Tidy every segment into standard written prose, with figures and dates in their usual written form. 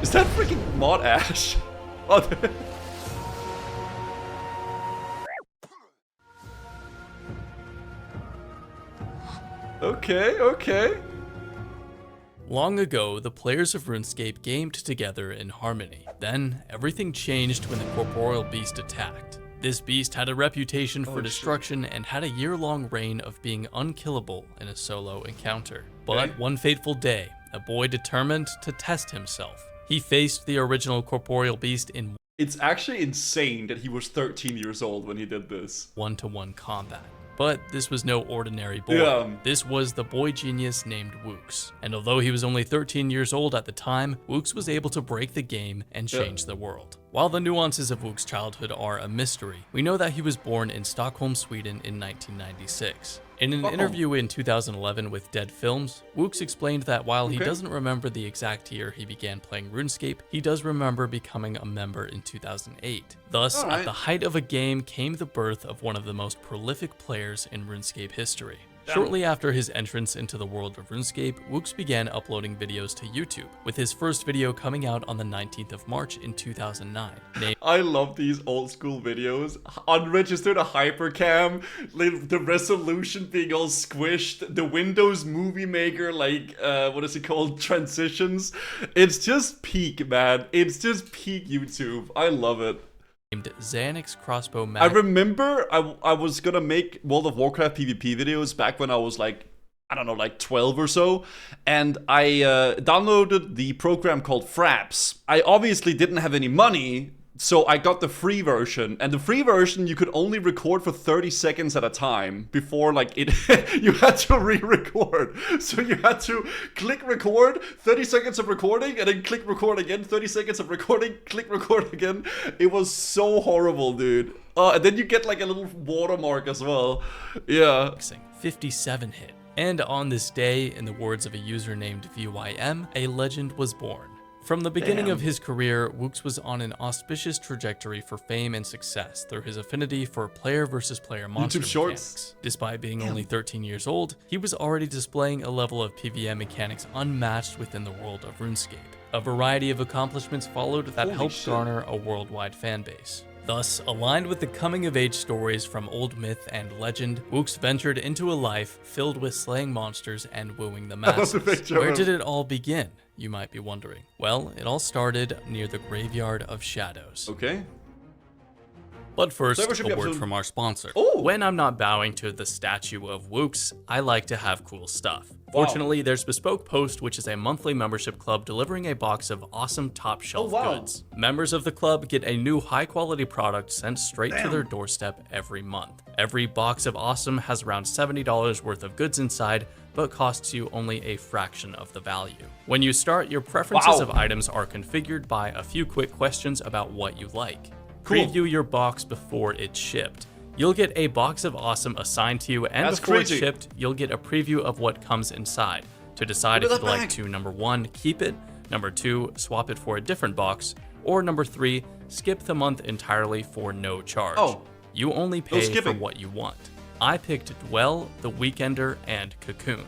Is that freaking Mod Ash? Oh, okay, okay. Long ago, the players of RuneScape gamed together in harmony. Then, everything changed when the corporeal beast attacked. This beast had a reputation for destruction and had a year-long reign of being unkillable in a solo encounter. But one fateful day, a boy determined to test himself. He faced the original corporeal beast in It's actually insane that he was 13 years old when he did this. one-to-one combat. But this was no ordinary boy. Yeah. This was the boy genius named Woox. And although he was only 13 years old at the time, Woox was able to break the game and change the world. While the nuances of Woox's childhood are a mystery, we know that he was born in Stockholm, Sweden in 1996. In an interview in 2011 with Dead Films, Woox explained that while he doesn't remember the exact year he began playing RuneScape, he does remember becoming a member in 2008. Thus, at the height of a game came the birth of one of the most prolific players in RuneScape history. Shortly after his entrance into the world of RuneScape, Woox began uploading videos to YouTube, with his first video coming out on the 19th of March in 2009. I love these old school videos. Unregistered, a hypercam, like the resolution being all squished, the Windows Movie Maker, like, what is it called? Transitions. It's just peak, man. It's just peak YouTube. I love it. Named Xanax Crossbow I remember I was gonna make World of Warcraft PvP videos back when I was like, I don't know, like 12 or so, and I downloaded the program called Fraps. I obviously didn't have any money, so I got the free version, and the free version you could only record for 30 seconds at a time before like it you had to re-record. So you had to click record, 30 seconds of recording, and then click record again, 30 seconds of recording, click record again. It was so horrible, dude. And then you get like a little watermark as well. Yeah. 57 hit. And on this day, in the words of a user named VYM, a legend was born. From the beginning of his career, Woox was on an auspicious trajectory for fame and success through his affinity for player versus player monster mechanics. Despite being only 13 years old, he was already displaying a level of PvM mechanics unmatched within the world of RuneScape. A variety of accomplishments followed that helped garner a worldwide fanbase. Thus, aligned with the coming-of-age stories from old myth and legend, Woox ventured into a life filled with slaying monsters and wooing the masses. Where did it all begin, you might be wondering? Well, it all started near the Graveyard of Shadows. Okay. But first, a word from our sponsor. When I'm not bowing to the statue of Woox, I like to have cool stuff. Fortunately, there's Bespoke Post, which is a monthly membership club delivering a box of awesome top-shelf goods. Members of the club get a new high-quality product sent straight to their doorstep every month. Every box of awesome has around $70 worth of goods inside, but costs you only a fraction of the value. When you start, your preferences of items are configured by a few quick questions about what you like. Preview your box before it's shipped. You'll get a box of awesome assigned to you, and before it's shipped, you'll get a preview of what comes inside to decide if you'd like to, number 1, keep it, number 2, swap it for a different box, or number 3, skip the month entirely for no charge. You only pay for what you want. I picked Dwell, The Weekender, and Cocoon.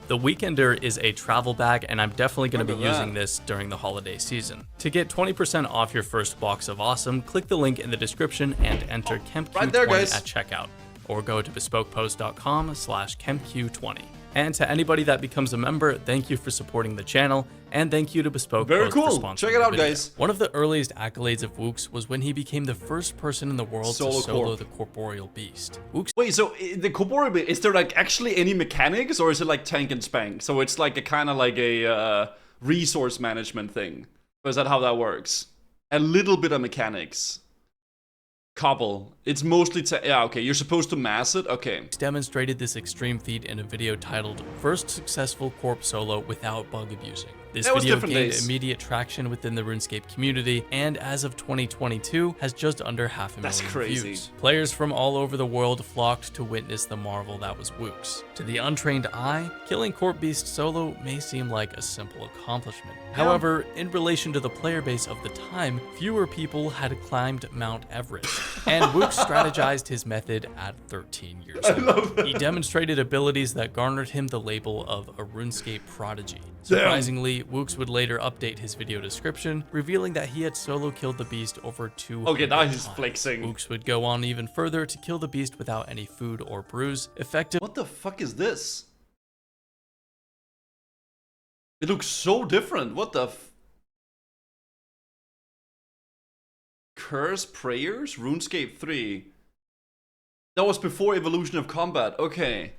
The Weekender is a travel bag, and I'm definitely going to be using this during the holiday season. To get 20% off your first box of awesome, click the link in the description and enter KempQ20 at checkout, or go to bespokepost.com/KempQ20. And to anybody that becomes a member, thank you for supporting the channel, and thank you to Bespoke Post for sponsoring Check it out, the video. guys. One of the earliest accolades of Woox was when he became the first person in the world to solo the corporeal beast. Wait, so the corporeal beast, is there like actually any mechanics, or is it like tank and spank? So it's like a kind of like a resource management thing. Or is that how that works? A little bit of mechanics. Couple. It's mostly yeah, okay, you're supposed to mass it, okay. Demonstrated this extreme feat in a video titled First Successful Corp Solo Without Bug Abusing. This video gained immediate traction within the RuneScape community, and as of 2022, has just under 500,000 views. Players from all over the world flocked to witness the marvel that was Woox. To the untrained eye, killing Corp Beast solo may seem like a simple accomplishment. However, in relation to the player base of the time, fewer people had climbed Mount Everest, and Woox strategized his method at 13 years old. He demonstrated abilities that garnered him the label of a RuneScape prodigy. Surprisingly, Woox would later update his video description, revealing that he had solo killed the beast over 200 times. Okay, now he's flexing. Woox would go on even further to kill the beast without any food or brews, effective. What the fuck is this? It looks so different. What the Curse Prayers? RuneScape 3. That was before Evolution of Combat. Okay.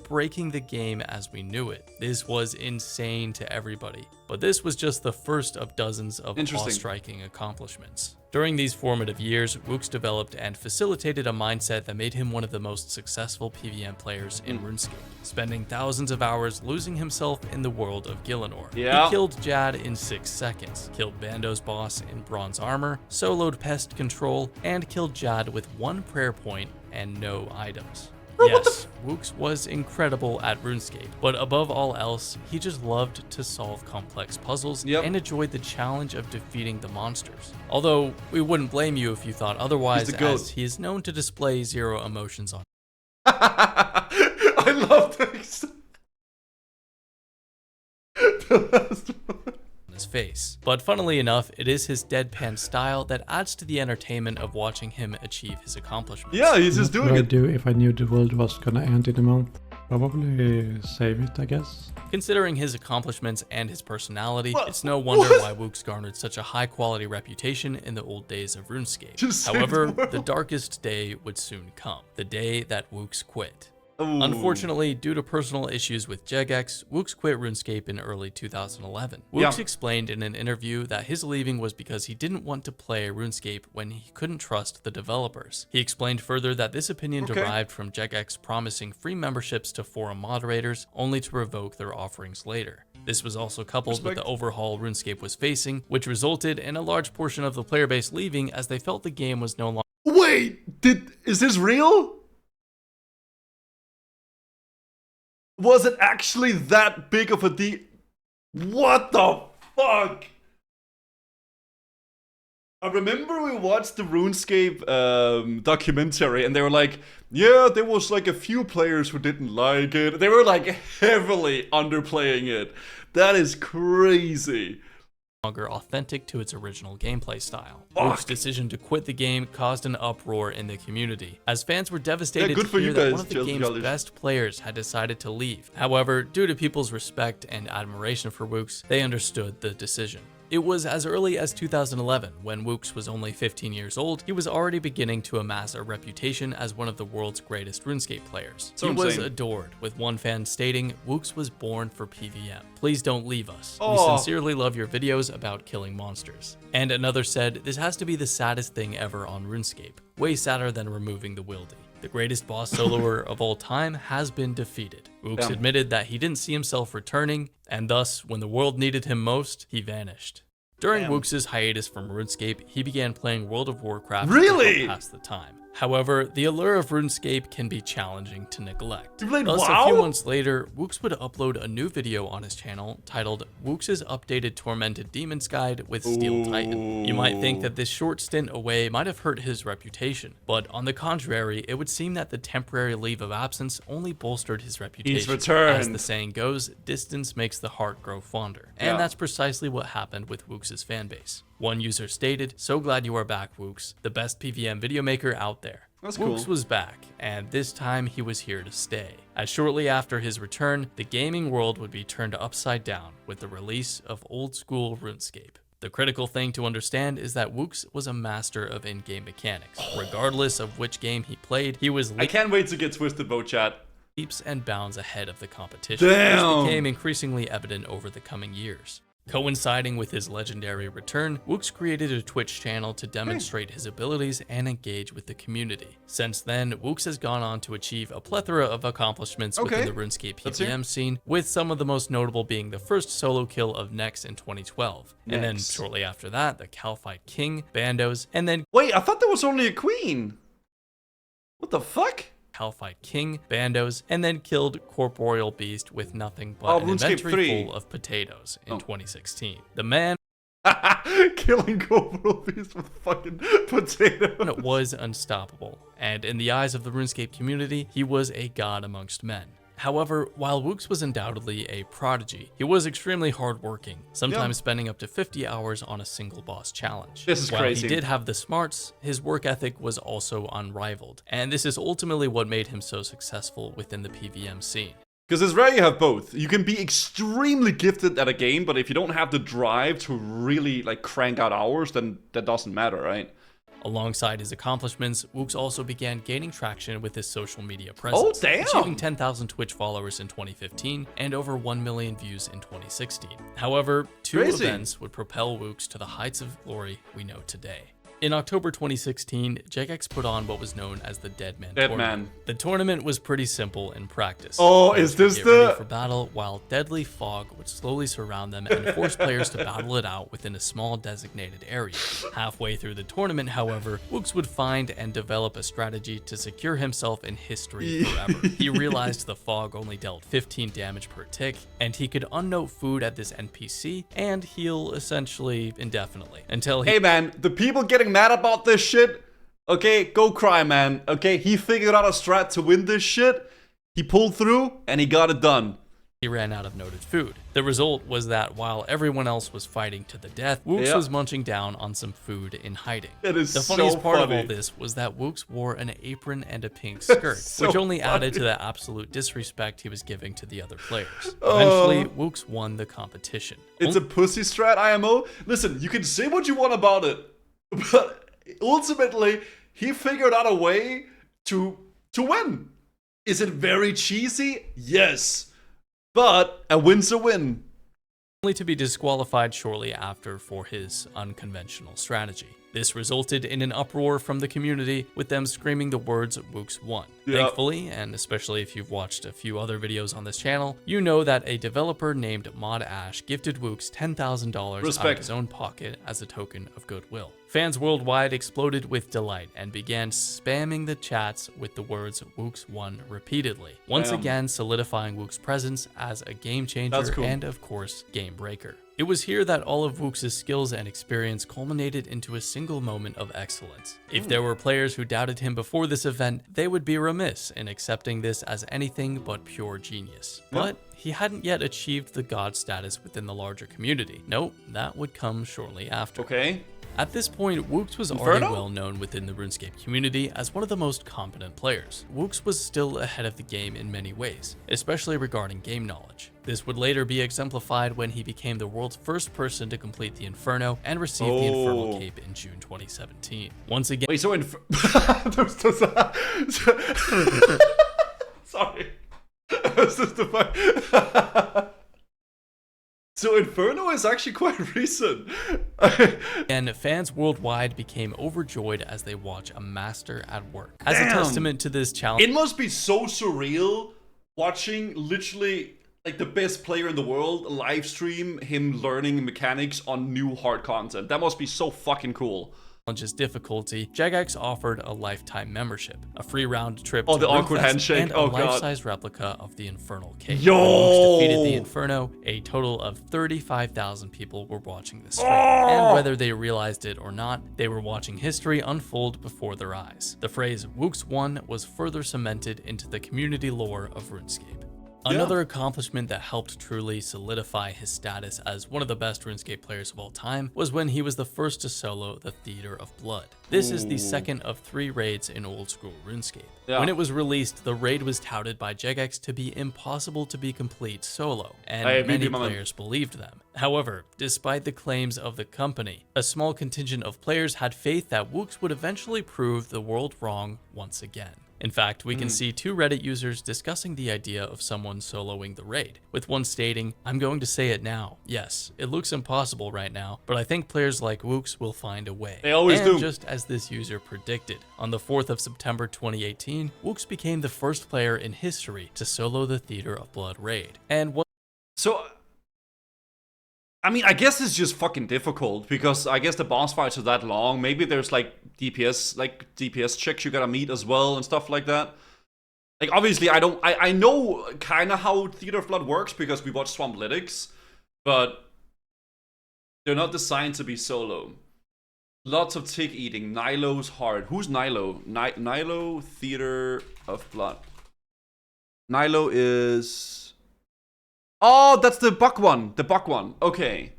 Breaking the game as we knew it. This was insane to everybody, but this was just the first of dozens of awe-striking accomplishments. During these formative years, Woox developed and facilitated a mindset that made him one of the most successful PvM players in RuneScape, spending thousands of hours losing himself in the world of Gielinor. He killed Jad in 6 seconds, killed Bando's boss in bronze armor, soloed pest control, and killed Jad with 1 prayer point and no items. Yes, Woox was incredible at RuneScape, but above all else, he just loved to solve complex puzzles and enjoyed the challenge of defeating the monsters. Although, we wouldn't blame you if you thought otherwise, as he is known to display zero emotions on. I love this. The last one. His face. But funnily enough, it is his deadpan style that adds to the entertainment of watching him achieve his accomplishments. Yeah, he's just doing it. What would I do if I knew the world was gonna end in a month? Probably save it, I guess. Considering his accomplishments and his personality, it's no wonder why Woox garnered such a high-quality reputation in the old days of RuneScape. However, the darkest day would soon come, the day that Woox quit. Unfortunately, due to personal issues with Jagex, Woox quit RuneScape in early 2011. Woox explained in an interview that his leaving was because he didn't want to play RuneScape when he couldn't trust the developers. He explained further that this opinion derived from Jagex promising free memberships to forum moderators, only to revoke their offerings later. This was also coupled with the overhaul RuneScape was facing, which resulted in a large portion of the player base leaving as they felt the game was no longer— Wait, is this real? Was it actually that big of a deal? What the fuck? I remember we watched the RuneScape documentary and they were like, yeah, there was like a few players who didn't like it. They were like heavily underplaying it. That is crazy. Longer authentic to its original gameplay style. Woox's decision to quit the game caused an uproar in the community, as fans were devastated to hear that one of the game's best players had decided to leave. However, due to people's respect and admiration for Woox, they understood the decision. It was as early as 2011, when Woox was only 15 years old, he was already beginning to amass a reputation as one of the world's greatest RuneScape players. He was adored, with one fan stating, "Woox was born for PvM. Please don't leave us. We sincerely love your videos about killing monsters." And another said, "This has to be the saddest thing ever on RuneScape. Way sadder than removing the Wildy. The greatest boss soloer of all time has been defeated." Woox admitted that he didn't see himself returning, and thus, when the world needed him most, he vanished. During Woox's hiatus from RuneScape, he began playing World of Warcraft to pass the time. However, the allure of RuneScape can be challenging to neglect. Thus, a few months later, Woox would upload a new video on his channel titled Woox's Updated Tormented Demons Guide with Steel Titan. You might think that this short stint away might have hurt his reputation, but on the contrary, it would seem that the temporary leave of absence only bolstered his reputation. He's returned. As the saying goes, distance makes the heart grow fonder. And that's precisely what happened with Woox's fanbase. One user stated, "So glad you are back, Woox, the best PvM video maker out there." Woox was back, and this time he was here to stay, as shortly after his return, the gaming world would be turned upside down with the release of old school RuneScape. The critical thing to understand is that Woox was a master of in-game mechanics. Regardless of which game he played, he was— I can't wait to get Twisted Boat chat. Leaps and bounds ahead of the competition, which became increasingly evident over the coming years. Coinciding with his legendary return, Woox created a Twitch channel to demonstrate his abilities and engage with the community. Since then, Woox has gone on to achieve a plethora of accomplishments within the RuneScape PvM scene, with some of the most notable being the first solo kill of Nex in 2012. And then shortly after that, the Calphite King, Bandos, and then— Wait, I thought there was only a queen. What the fuck? Calphite King, Bandos, and then killed Corporeal Beast with nothing but an inventory full of potatoes in 2016. The man— Killing corporeal beasts with fucking potato. It was unstoppable, and in the eyes of the RuneScape community, he was a god amongst men. However, while Woox was undoubtedly a prodigy, he was extremely hardworking, sometimes spending up to 50 hours on a single boss challenge. This is While crazy. he did have the smarts, his work ethic was also unrivaled, and this is ultimately what made him so successful within the PvM scene. Because it's rare you have both. You can be extremely gifted at a game, but if you don't have the drive to really like crank out hours, then that doesn't matter, right? Alongside his accomplishments, Woox also began gaining traction with his social media presence, achieving 10,000 Twitch followers in 2015 and over 1 million views in 2016. However, two events would propel Woox to the heights of glory we know today. In October 2016, Jagex put on what was known as the Deadman tournament. The tournament was pretty simple in practice. Oh, is this ready for battle, while deadly fog would slowly surround them and force players to battle it out within a small designated area. Halfway through the tournament, however, Woox would find and develop a strategy to secure himself in history forever. He realized the fog only dealt 15 damage per tick, and he could unnote food at this NPC and heal essentially indefinitely until he— Hey man, the people getting mad about this shit, okay, go cry, man. Okay, he figured out a strat to win this shit. He pulled through and he got it done. He ran out of noted food. The result was that while everyone else was fighting to the death, Woox was munching down on some food in hiding. It is the funniest part of all this was that Woox wore an apron and a pink skirt, which only added to the absolute disrespect he was giving to the other players. Eventually, Woox won the competition. It's a pussy strat, IMO. Listen, you can say what you want about it, but ultimately, he figured out a way to win. Is it very cheesy? Yes. But a win's a win. Only to be disqualified shortly after for his unconventional strategy. This resulted in an uproar from the community, with them screaming the words "Woox won." Thankfully, and especially if you've watched a few other videos on this channel, you know that a developer named Mod Ash gifted Woox $10,000 out of his own pocket as a token of goodwill. Fans worldwide exploded with delight and began spamming the chats with the words "Woox won" repeatedly, once again solidifying Woox's presence as a game changer and, of course, game breaker. It was here that all of Woox's skills and experience culminated into a single moment of excellence. If there were players who doubted him before this event, they would be remiss in accepting this as anything but pure genius. But he hadn't yet achieved the god status within the larger community. Nope, that would come shortly after. At this point, Woox was already well known within the RuneScape community as one of the most competent players. Woox was still ahead of the game in many ways, especially regarding game knowledge. This would later be exemplified when he became the world's first person to complete the Inferno and receive the Infernal Cape in June 2017. Once again— Wait, so sorry. So Inferno is actually quite recent. And fans worldwide became overjoyed as they watch a master at work. As a testament to this challenge— It must be so surreal watching literally like the best player in the world live stream him learning mechanics on new hard content. That must be so fucking cool. Difficulty, Jagex offered a lifetime membership, a free round trip to the awkward handshake, and a life-size replica of the Infernal Cape. Yo! When Woox defeated the Inferno, a total of 35,000 people were watching the stream. And whether they realized it or not, they were watching history unfold before their eyes. The phrase "Woox won" was further cemented into the community lore of RuneScape. Another accomplishment that helped truly solidify his status as one of the best RuneScape players of all time was when he was the first to solo the Theater of Blood. This is the second of 3 raids in old school RuneScape. When it was released, the raid was touted by Jagex to be impossible to be complete solo, and many players believed them. However, despite the claims of the company, a small contingent of players had faith that Woox would eventually prove the world wrong once again. In fact, we can see 2 Reddit users discussing the idea of someone soloing the raid, with one stating, "I'm going to say it now. Yes, it looks impossible right now, but I think players like Woox will find a way." They always do. Just as this user predicted, on the 4th of September 2018, Woox became the first player in history to solo the Theater of Blood raid. And so, I mean, I guess it's just fucking difficult because I guess the boss fights are that long. Maybe there's like DPS checks you gotta meet as well and stuff like that. Like obviously I know kind of how Theater of Blood works because we watched Swamp Lytics, but They're not designed to be solo. Lots of tick eating. Nilo's hard. Who's Nilo? Nilo, Theater of Blood. Nilo is... Oh, that's the buck one. The buck one. Okay.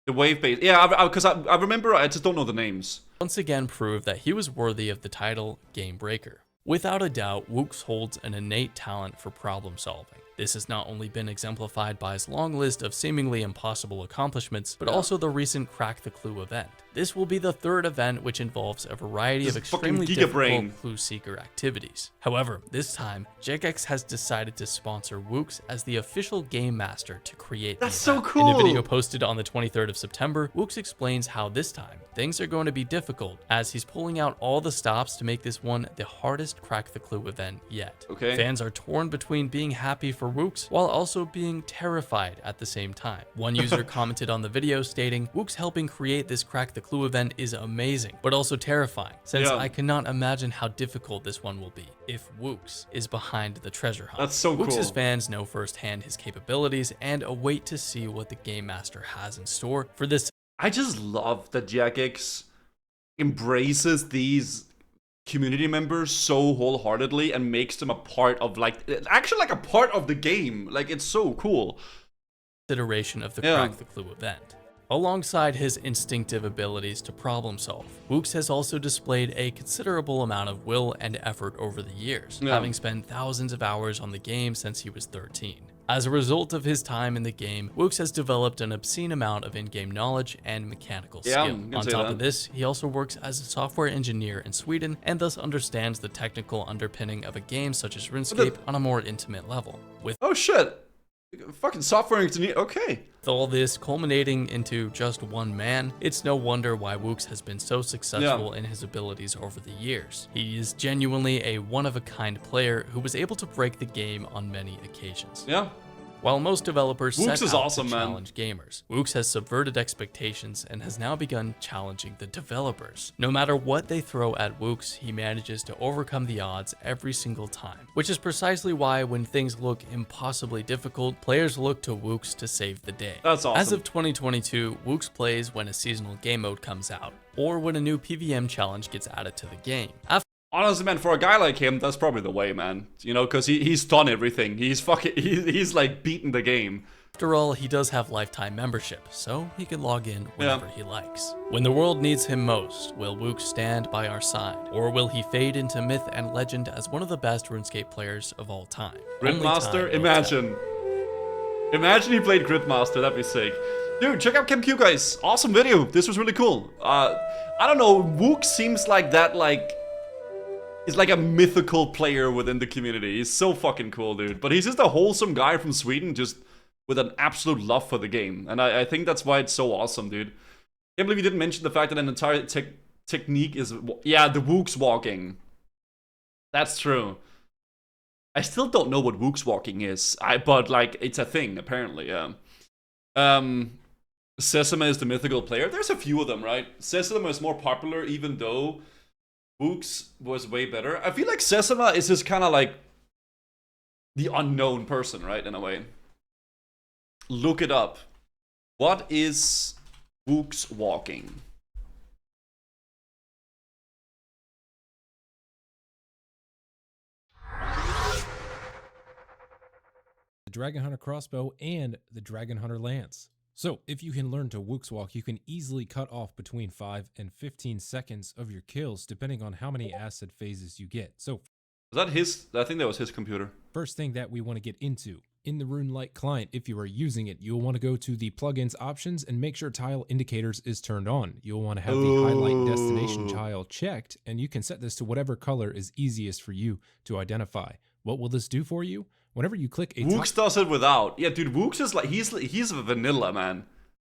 The wave base. Yeah, because I remember, I just don't know the names. Once again proved that he was worthy of the title Game Breaker. Without a doubt, Woox holds an innate talent for problem solving. This has not only been exemplified by his long list of seemingly impossible accomplishments, but also the recent Crack the Clue event. This will be the third event which involves a variety of extremely difficult clue seeker activities. However, this time, Jagex has decided to sponsor Woox as the official game master to create the event. So cool! In a video posted on the 23rd of September, Woox explains how this time, things are going to be difficult, as he's pulling out all the stops to make this one the hardest Crack the Clue event yet. Okay. Fans are torn between being happy for Woox while also being terrified at the same time. One user commented on the video stating, "Woox helping create this Crack the Clue event is amazing, but also terrifying, since I cannot imagine how difficult this one will be if Woox is behind the treasure hunt." That's so cool. Woox's fans know firsthand his capabilities and await to see what the Game Master has in store for this. I just love that Jagex embraces these community members so wholeheartedly and makes them a part of, like, actually like a part of the game. Like, it's so cool. Iteration of the Crack the Clue event. Alongside his instinctive abilities to problem solve, Woox has also displayed a considerable amount of will and effort over the years, having spent thousands of hours on the game since he was 13. As a result of his time in the game, Woox has developed an obscene amount of in-game knowledge and mechanical skill. On top of this, he also works as a software engineer in Sweden and thus understands the technical underpinning of a game such as RuneScape on a more intimate level. Oh shit! Fucking software engineer, okay. With all this culminating into just one man, it's no wonder why Woox has been so successful in his abilities over the years. He is genuinely a one-of-a-kind player who was able to break the game on many occasions. Yeah. While most developers set out to man. challenge gamers, Woox has subverted expectations and has now begun challenging the developers. No matter what they throw at Woox, he manages to overcome the odds every single time, which is precisely why when things look impossibly difficult, players look to Woox to save the day. That's awesome. As of 2022, Woox plays when a seasonal game mode comes out, or when a new PVM challenge gets added to the game. Honestly, man, for a guy like him, that's probably the way, man. You know, because he's done everything. He's like beaten the game. After all, he does have lifetime membership, so he can log in whenever he likes. When the world needs him most, will Woox stand by our side? Or will he fade into myth and legend as one of the best RuneScape players of all time? Gridmaster? Imagine. Imagine he played Gridmaster, that'd be sick. Dude, check out ChemQ, guys. Awesome video. This was really cool. I don't know, Woox seems like that, like... He's like a mythical player within the community. He's so fucking cool, dude. But he's just a wholesome guy from Sweden, just with an absolute love for the game. And I think that's why it's so awesome, dude. I can't believe you didn't mention the fact that an entire technique is... Yeah, the Woox walking. That's true. I still don't know what Woox walking is. But, like, it's a thing, apparently, yeah. Sesame is the mythical player. There's a few of them, right? Sesame is more popular, even though... Woox was way better. I feel like Sesama is just kind of like the unknown person, right? In a way. Look it up. What is Woox walking? The Dragon Hunter crossbow and the Dragon Hunter lance. So, if you can learn to Woox walk, you can easily cut off between 5 and 15 seconds of your kills, depending on how many acid phases you get. So, was that his? I think that was his computer. First thing that we want to get into, in the RuneLite client, if you are using it, you'll want to go to the plugins options and make sure tile indicators is turned on. You'll want to have the highlight destination tile checked, and you can set this to whatever color is easiest for you to identify. What will this do for you? Whenever you click a Woox does it without. Yeah, dude, Woox is like, he's a vanilla, man.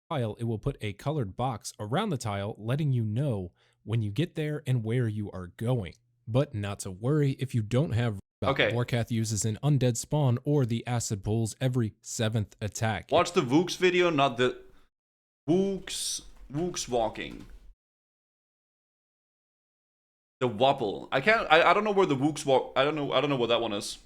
Tile, it will put a colored box around the tile, letting you know when you get there and where you are going. But not to worry if you don't have Warcath uses an undead spawn or the acid pulls every 7th attack. Watch the Woox video, not the Woox walking. The wobble. I don't know where the Woox walk. I don't know what that one is.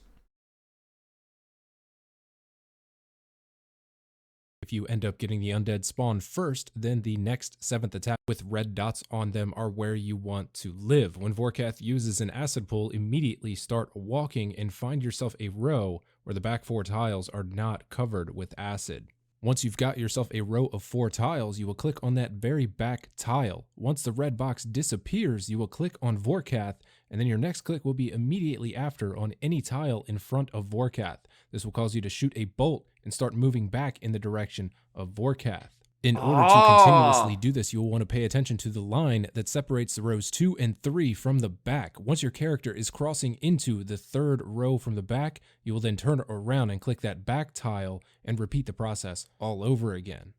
If you end up getting the undead spawn first, then the next 7th attack with red dots on them are where you want to live. When Vorkath uses an acid pull, immediately start walking and find yourself a row where the back 4 tiles are not covered with acid. Once you've got yourself a row of 4 tiles, you will click on that very back tile. Once the red box disappears, you will click on Vorkath, and then your next click will be immediately after on any tile in front of Vorkath. This will cause you to shoot a bolt and start moving back in the direction of Vorkath. In order to continuously do this, you'll want to pay attention to the line that separates the rows 2 and 3 from the back. Once your character is crossing into the 3rd row from the back, you will then turn around and click that back tile and repeat the process all over again.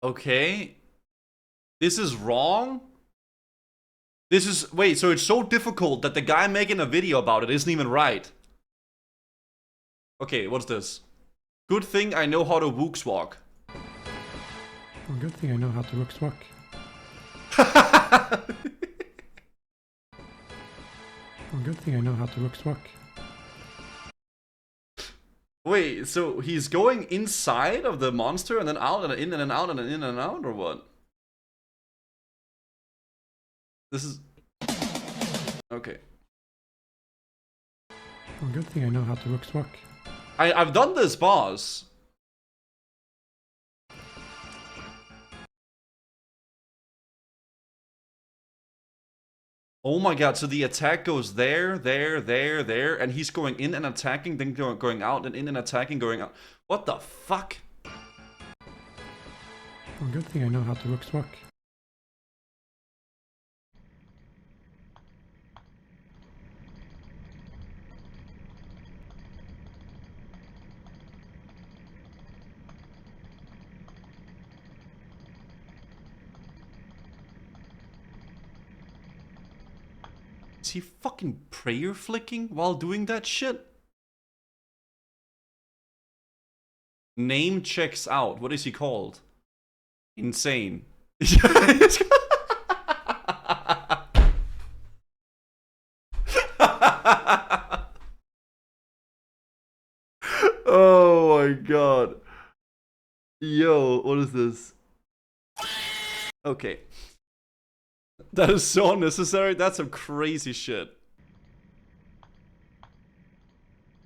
Okay. This is wrong? This is... Wait, so it's so difficult that the guy making a video about it isn't even right. Okay, what's this? Good thing I know how to Woox walk. Well, good thing I know how to Woox walk. Well, good thing I know how to Woox walk. Wait, so he's going inside of the monster and then out and in and then out and then in and out, or what? This is... Okay. Well, good thing I know how to Woox walk. I've done this boss. Oh my god, so the attack goes there, there, and he's going in and attacking, then going out, and in and attacking, going out. What the fuck? Well, good thing I know how to Woox walk. Is he fucking prayer flicking while doing that shit? Name checks out. What is he called? Insane. Oh my god. Yo, what is this? Okay. That is so unnecessary. That's some crazy shit.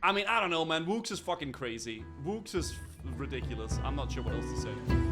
I mean, I don't know, man. Woox is fucking crazy. Woox is ridiculous. I'm not sure what else to say.